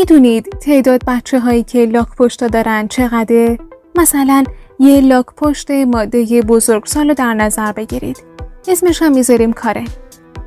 میدونید تعداد بچه هایی که لاک پشتا دارن چقدره؟ مثلا یه لاک پشت ماده بزرگسال رو در نظر بگیرید. اسمش هم میذاریم کارن.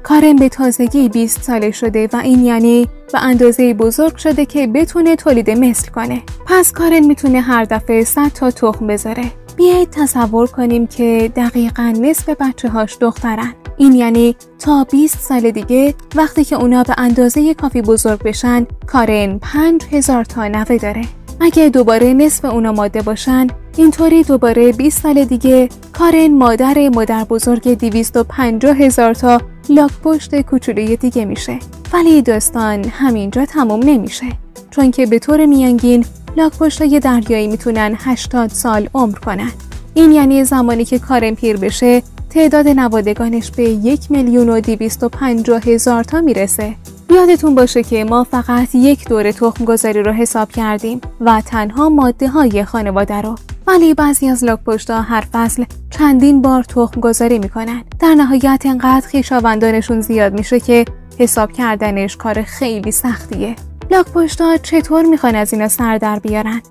کارن به تازگی 20 ساله شده و این یعنی به اندازه بزرگ شده که بتونه تولید مثل کنه. پس کارن میتونه هر دفعه 100 تا تخم بذاره. بیایید تصور کنیم که دقیقاً نصف بچه هاش دخترن. این یعنی تا 20 سال دیگه وقتی که اونا به اندازه کافی بزرگ بشن، کارن 5000 تا نوه داره. اگه دوباره نصف اونا ماده باشن، اینطوری دوباره 20 سال دیگه کارن مادر بزرگ 250,000 تا لاک پشت کوچولوی دیگه میشه. ولی داستان همینجا تموم نمیشه، چون که به طور میانگین لاک پشتای دریایی میتونن 80 سال عمر کنن. این یعنی زمانی که کارن پیر بشه تعداد نوادگانش به 1,250,000 تا میرسه. یادتون باشه که ما فقط یک دوره تخم گذاری رو حساب کردیم و تنها ماده های خانواده رو. ولی بعضی از لاک پشتا هر فصل چندین بار تخم گذاری میکنن. در نهایت انقدر خویشاوندانشون زیاد میشه که حساب کردنش کار خیلی سختیه. لاک پشتا چطور میخوان از اینا سر در بیارن؟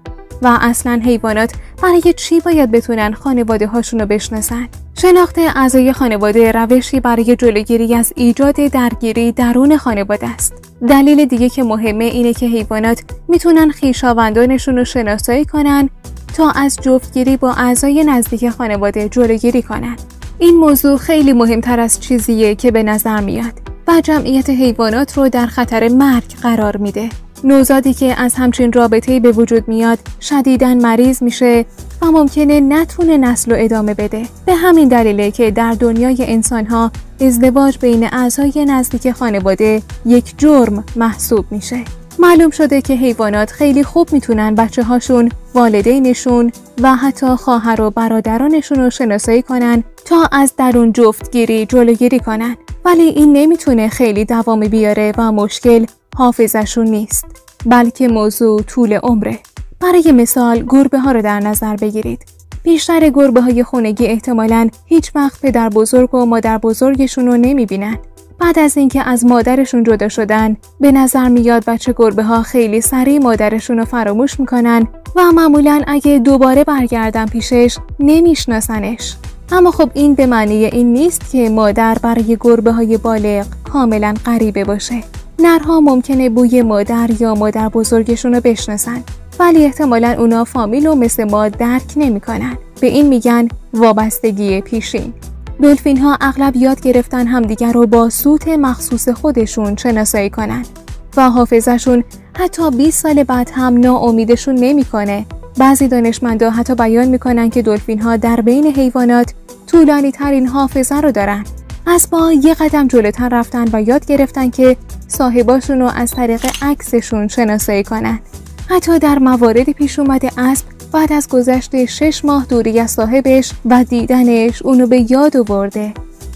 و اصلا حیوانات برای چی باید بتونن خانواده هاشون رو بشناسن؟ شناخت اعضای خانواده روشی برای جلوگیری از ایجاد درگیری درون خانواده است. دلیل دیگه که مهمه اینه که حیوانات میتونن خویشاوندانشون رو شناسایی کنن تا از جفتگیری با اعضای نزدیک خانواده جلوگیری کنن. این موضوع خیلی مهمتر از چیزیه که به نظر میاد و جمعیت حیوانات رو در خطر مرگ قرار میده. نوزادی که از همچین رابطه‌ای به وجود میاد شدیداً مریض میشه و ممکنه نتونه نسل و ادامه بده. به همین دلیله که در دنیای انسان‌ها ازدواج بین اعضای نزدیک خانواده یک جرم محسوب میشه. معلوم شده که حیوانات خیلی خوب میتونن بچه‌هاشون، والدینشون و حتی خواهر و برادرانشون رو شناسایی کنن تا از درون جفتگیری جلوگیری کنن. ولی این نمیتونه خیلی دوامی بیاره و مشکل حافظشون نیست، بلکه موضوع طول عمره. برای مثال گربه ها رو در نظر بگیرید. بیشتر گربه های خونگی احتمالاً هیچ وقت پدر بزرگ و مادر بزرگشون رو نمیبینن. بعد از اینکه از مادرشون جدا شدن، به نظر میاد بچه گربه ها خیلی سریع مادرشون رو فراموش میکنن و معمولاً اگه دوباره برگردن پیشش نمیشناسنش. اما خب این به معنی این نیست که مادر برای گربه های بالغ کاملاً غریبه باشه. نرها ممکنه بوی مادر یا مادر بزرگشون رو بشناسن، ولی احتمالاً اونا فامیل رو مثل ما درک نمی‌کنن. به این میگن وابستگی پیشین. دلفین ها اغلب یاد گرفتن همدیگر رو با صوت مخصوص خودشون شناسایی کنن و حافظشون حتی 20 سال بعد هم ناامیدشون نمی‌کنه. بعضی دانشمندا حتی بیان می‌کنن که دلفین ها در بین حیوانات طولانی ترین حافظه رو دارن. اسب‌ها یه قدم جلوتر رفتن و یاد گرفتن که صاحباشون رو از طریق عکسشون شناسایی کنن. حتی در مواردی پیش اومده اسب بعد از گذشت 6 ماه دوری از صاحبش و دیدنش اونو به یاد آورده.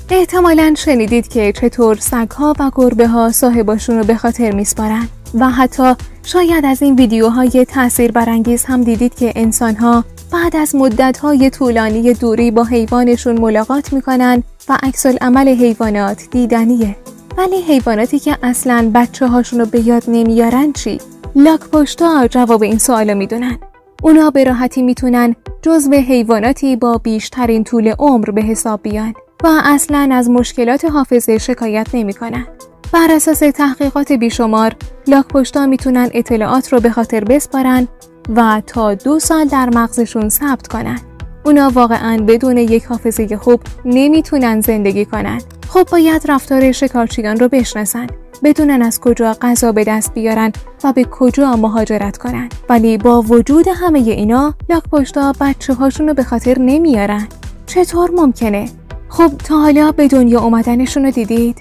احتمالاً شنیدید که چطور سگ‌ها و گربه‌ها صاحباشون رو به خاطر میسپارن و حتی شاید از این ویدیوهای تاثیربرانگیز هم دیدید که انسان‌ها بعد از مدت‌های طولانی دوری با حیوانشون ملاقات میکنن و عکس‌العمل حیوانات دیدنیه. ولی حیواناتی که اصلاً بچه‌هاشون رو به یاد نمیارن چی؟ لاک پشتا جواب این سوالو میدونن. اونا به راحتی میتونن جزو حیواناتی با بیشترین طول عمر به حساب بیان و اصلاً از مشکلات حافظه شکایت نمیکنن. بر اساس تحقیقات بیشمار لاک پشتا میتونن اطلاعات رو به خاطر بسپارن و تا 2 سال در مغزشون ثبت کنن. اونا واقعاً بدون یک حافظه خوب نمیتونن زندگی کنن. خب باید رفتار شکارچیان رو بشناسن، بدونن از کجا غذا به دست بیارن و به کجا مهاجرت کنن. ولی با وجود همه اینا لاک پشتا بچه هاشون رو به خاطر نمیارن. چطور ممکنه؟ خب تا حالا به دنیا اومدنشون رو دیدید؟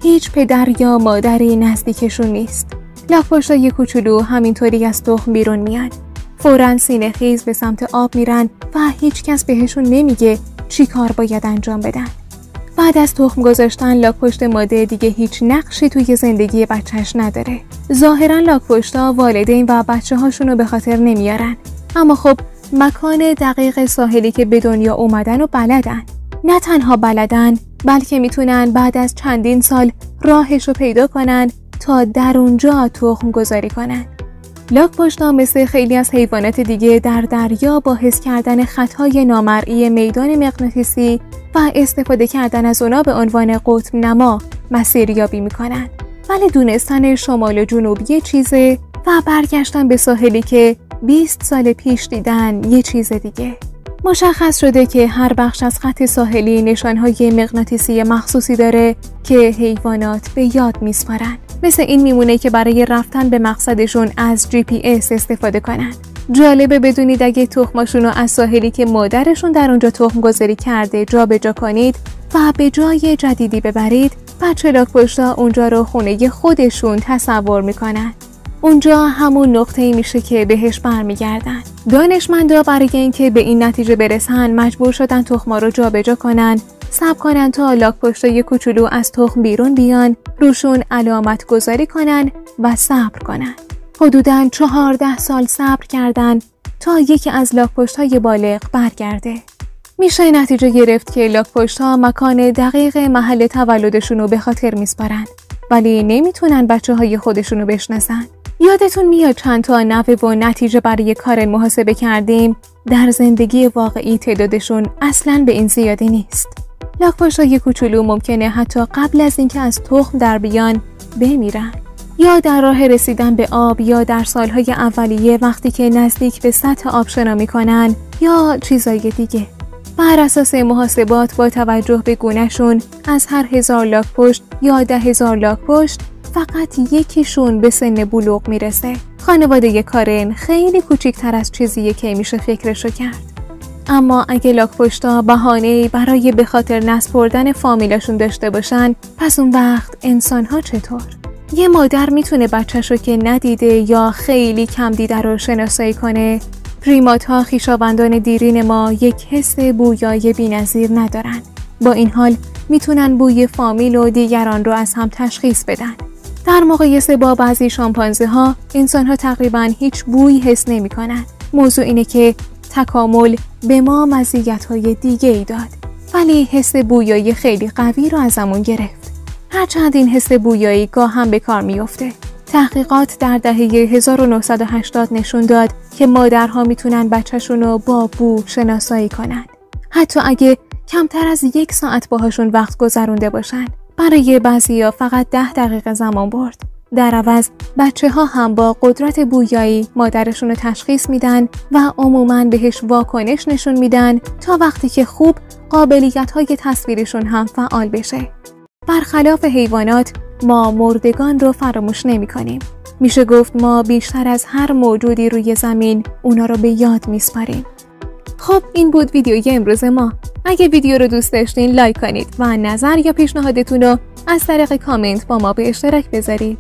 هیچ پدر یا مادری نزدیکشون نیست. لاک پشتای کوچولو همینطوری از تخم بیرون میان. فوراً سینه خیز به سمت آب میرن و هیچ کس بهشون نمیگه چی کار باید انجام بدن. بعد از تخم گذاشتن لاک پشت ماده دیگه هیچ نقشی توی زندگی بچهش نداره. ظاهراً لاک پشتا والدین و بچه هاشون رو به خاطر نمیارن، اما خب مکان دقیق ساحلی که به دنیا اومدن و بلدن. نه تنها بلدن، بلکه میتونن بعد از چندین سال راهش رو پیدا کنن تا در اونجا تخم گذاری کنن. لاک‌پشت‌ها مثل خیلی از حیوانات دیگه در دریا با حس کردن خطهای نامرئی میدان مغناطیسی و استفاده کردن از اونا به عنوان قطب نما مسیریابی میکنن. ولی دونستن شمال و جنوب یه چیزه و برگشتن به ساحلی که 20 سال پیش دیدن یه چیز دیگه. مشخص شده که هر بخش از خط ساحلی نشانهای مغناطیسی مخصوصی داره که حیوانات به یاد میسپارن. مثل این میمونه که برای رفتن به مقصدشون از GPS استفاده کنن. جالبه بدونید اگه تخماشون رو از ساحلی که مادرشون در اونجا تخم گذاری کرده جابجا کنید و به جای جدیدی ببرید، بچه لاک‌پشت‌ها اونجا رو خونه خودشون تصور میکنن. اونجا همون نقطه‌ای میشه که بهش برمیگردن. دانشمندا برای اینکه به این نتیجه برسن مجبور شدن تخما رو جابجا کنن، صبر کنن تا لاک‌پشتای کوچولو از تخم بیرون بیان، روشون علامت گذاری کنن و صبر کنن. حدوداً 14 سال صبر کردن تا یکی از لاک‌پشت‌های بالغ برگرده. میشه نتیجه گرفت که لاک‌پشت‌ها مکان دقیق محل تولدشون رو به خاطر میسپارن، ولی نمیتونن بچه‌های خودشون رو بشناسن. یادتون میاد چند تا نوه و نتیجه برای کار محاسبه کردیم؟ در زندگی واقعی تعدادشون اصلاً به این زیادی نیست. لاک‌پشت‌های کوچولو ممکنه حتی قبل از اینکه از تخم در بیان بمیرن، یا در راه رسیدن به آب، یا در سالهای اولیه وقتی که نزدیک به سطح آب شنا میکنن، یا چیزای دیگه. بر اساس محاسبات با توجه به گونه‌شون از هر 1000 لاک‌پشت یا 10,000 لاک‌پشت فقط یکیشون به سن بلوغ میرسه. خانواده کارن خیلی کوچیک‌تر از چیزیه که میشه فکرشو کرد. اما اگه لاک‌پشت‌ها بهانه‌ای برای به خاطر نسپردن فامیلاشون داشته باشن، پس اون وقت انسان‌ها چطور؟ یه مادر میتونه بچه‌شو که ندیده یا خیلی کم دیده رو شناسایی کنه؟ پریمات‌ها خویشاوندان دیرین ما یک حس بویایی بی‌نظیر ندارن. با این حال میتونن بوی فامیل و دیگران رو از هم تشخیص بدن. در مقایسه با بعضی شامپانزه‌ها، انسان‌ها تقریباً هیچ بویی حس نمی‌کنن. موضوع اینه که تکامل به ما مزیت‌های دیگه‌ای داد، ولی حس بویایی خیلی قوی رو ازمون گرفت. هرچند این حس بویایی گاه هم به کار میفته. تحقیقات در دهه 1980 نشون داد که مادرها میتونن بچه‌شون رو با بو شناسایی کنن، حتی اگه کمتر از 1 ساعت باهاشون وقت گذرونده باشن. برای بعضیا فقط 10 دقیقه زمان برد. در عوض بچه‌ها هم با قدرت بویایی مادرشون رو تشخیص میدن و عموماً بهش واکنش نشون میدن تا وقتی که خوب قابلیت‌های تصویرشون هم فعال بشه. برخلاف حیوانات، ما مردگان رو فراموش نمی‌کنیم. میشه گفت ما بیشتر از هر موجودی روی زمین اونا رو به یاد میسپاریم. خب این بود ویدیوی امروز ما. اگه ویدیو رو دوست داشتین لایک کنید و نظر یا پیشنهادتون رو از طریق کامنت با ما به اشتراک بذارید.